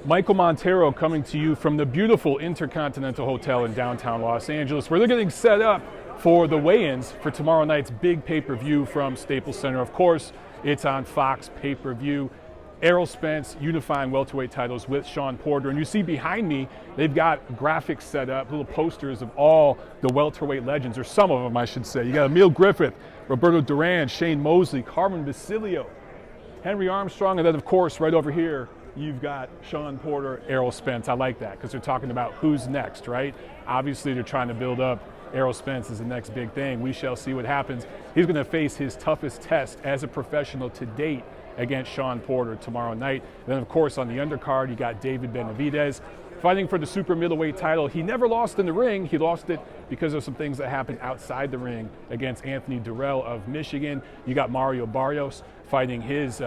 Michael Montero coming to you from the beautiful Intercontinental Hotel in downtown Los Angeles, where they're getting set up for the weigh-ins for tomorrow night's big pay-per-view from Staples Center. Of course, it's on Fox pay-per-view. Errol Spence unifying welterweight titles with Shawn Porter. And you see behind me, they've got graphics set up, little posters of all the welterweight legends, or some of them, I should say. You got Emil Griffith, Roberto Duran, Shane Mosley, Carmen Basilio, Henry Armstrong, and then, of course, right over here, you've got Shawn Porter, Errol Spence. I like that because they're talking about who's next, right? Obviously, they're trying to build up Errol Spence as the next big thing. We shall see what happens. He's going to face his toughest test as a professional to date against Shawn Porter tomorrow night. And then, of course, on the undercard, you got David Benavidez fighting for the super middleweight title. He never lost in the ring. He lost it because of some things that happened outside the ring against Anthony Dirrell of Michigan. You got Mario Barrios fighting his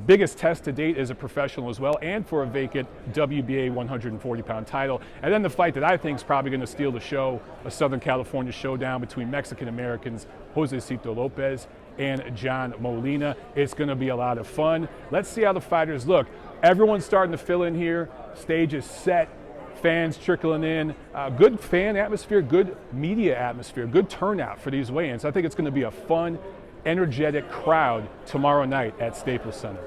biggest test to date as a professional as well, and for a vacant WBA 140-pound title. And then the fight that I think is probably going to steal the show, a Southern California showdown between Mexican-Americans Josesito Lopez and John Molina. It's going to be a lot of fun. Let's see how the fighters look. Everyone's starting to fill in here. Stage is set. Fans trickling in. Good fan atmosphere, good media atmosphere, good turnout for these weigh-ins. I think it's going to be a fun, energetic crowd tomorrow night at Staples Center.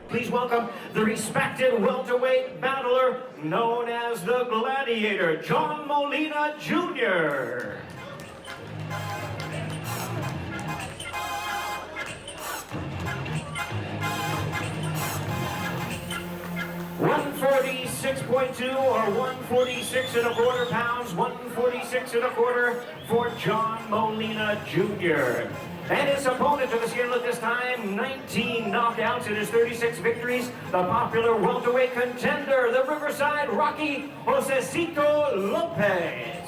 Please welcome the respected welterweight battler known as the Gladiator, John Molina Jr. 146.2 or 146 and a quarter pounds, 146 and a quarter for John Molina Jr. And his opponent to the scale at this time, 19 knockouts in his 36 victories, the popular welterweight contender, the Riverside Rocky, Josesito Lopez.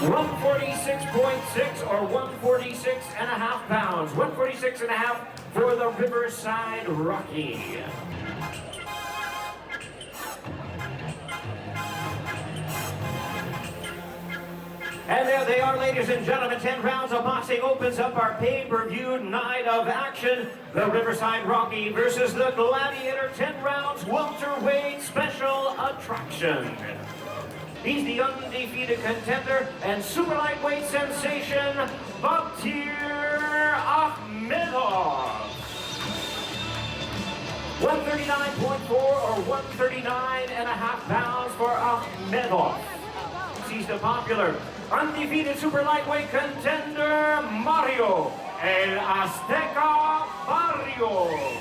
146.6 or 146 and a half pounds, 146 and a half for the Riverside Rocky. And there they are, ladies and gentlemen. 10 rounds of boxing opens up our pay-per-view night of action. The Riverside Rocky versus the Gladiator. 10 rounds, welterweight special attraction. He's the undefeated contender and super lightweight sensation, Batyr Akhmedov. 139.4 or 139 and a half pounds for Akhmedov. He's the popular undefeated super lightweight contender, Mario El Azteca Barrios.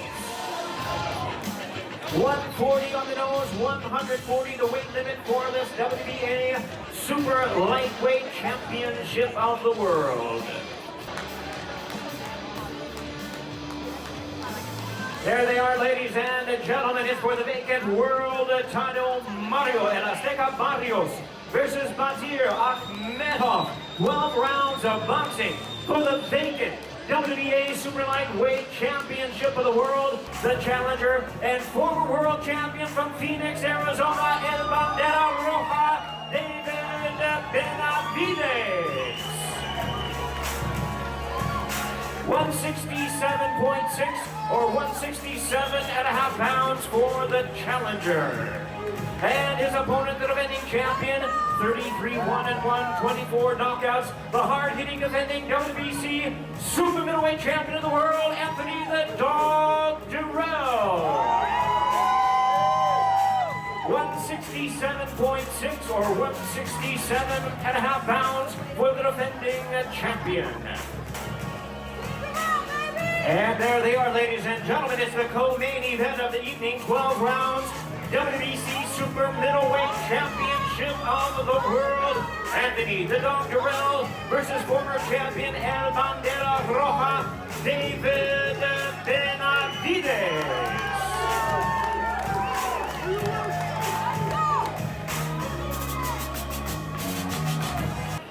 140 on the nose, 140 the weight limit for this WBA Super Lightweight Championship of the world. There they are, ladies and gentlemen. It's for the vacant world title, Mario El Azteca Barrios versus Batyr Akhmedov. 12 rounds of boxing for the vacant WBA Super Lightweight Championship of the world. The challenger and former world champion from Phoenix, Arizona, El Bandera Roja, David Benavidez. 167.6 or 167 and a half pounds for the challenger. And his opponent, the defending champion, 33-1-1, 24 knockouts, the hard-hitting defending WBC Super Middleweight Champion of the world, Anthony the Dog Dirrell. 167.6 or 167 and a half pounds for the defending champion. And there they are, ladies and gentlemen. It's the co-main event of the evening, 12 rounds. WBC Super Middleweight Championship of the world. Anthony the Dog Dirrell versus former champion El Bandera Roja, David Benavidez.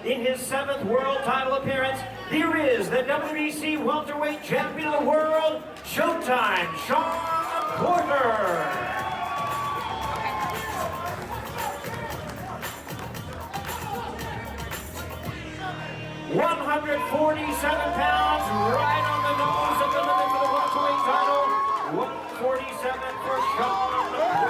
In his 7th world title appearance, here is the WBC Welterweight Champion of the World, Showtime, Shawn Porter. 147 pounds, right on the nose of the limit for the welterweight title. 147 for Shawn Porter.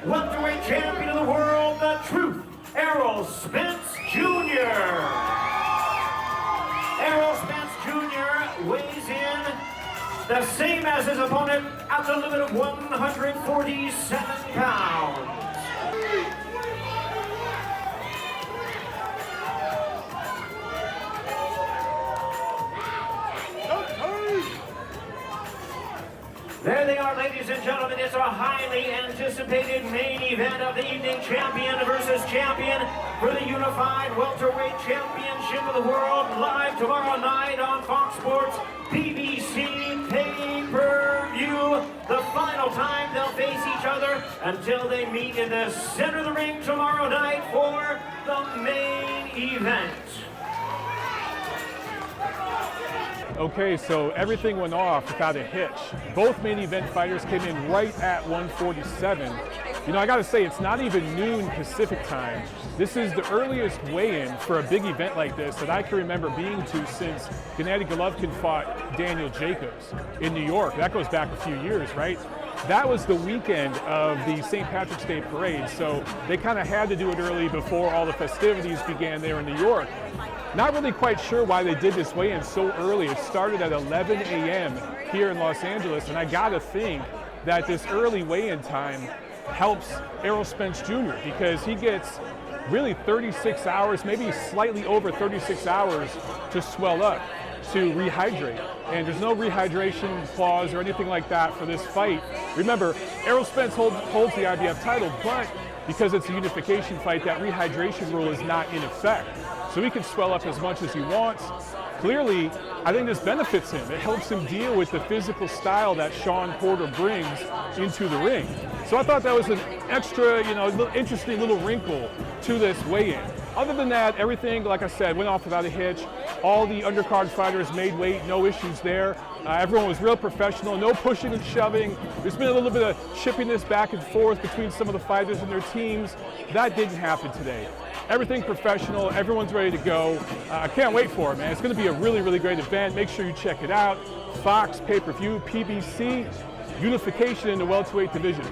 welterweight champion of the world, the Truth, Errol Spence Jr. Errol Spence Jr. weighs in the same as his opponent at the limit of 147 pounds. There they are, ladies and gentlemen. It's a highly anticipated main event of the evening. Champion versus champion for the unified welterweight championship of the world. Live tomorrow night on Fox Sports PBC pay-per-view. The final time they'll face each other until they meet in the center of the ring tomorrow night for the main event. Okay, so everything went off without a hitch. Both main event fighters came in right at 147. You know, I gotta say, it's not even noon Pacific time. This is the earliest weigh-in for a big event like this that I can remember being to since Gennady Golovkin fought Daniel Jacobs in New York. That goes back a few years, right? That was the weekend of the St. Patrick's Day parade, so they kind of had to do it early before all the festivities began there in New York. Not really quite sure why they did this weigh-in so early. It started at 11 a.m. here in Los Angeles, and I gotta think that this early weigh-in time helps Errol Spence Jr. because he gets really 36 hours, maybe slightly over 36 hours to swell up, to rehydrate. And there's no rehydration clause or anything like that for this fight. Remember, Errol Spence holds the IBF title, but because it's a unification fight, that rehydration rule is not in effect. So he can swell up as much as he wants. Clearly, I think this benefits him. It helps him deal with the physical style that Shawn Porter brings into the ring. So I thought that was an extra, interesting little wrinkle to this weigh-in. Other than that, everything, like I said, went off without a hitch. All the undercard fighters made weight, no issues there. Everyone was real professional, no pushing and shoving. There's been a little bit of chippiness back and forth between some of the fighters and their teams. That didn't happen today. Everything professional, everyone's ready to go. I can't wait for it, man. It's gonna be a really, really great event. Make sure you check it out. Fox pay-per-view, PBC, unification in the welterweight division.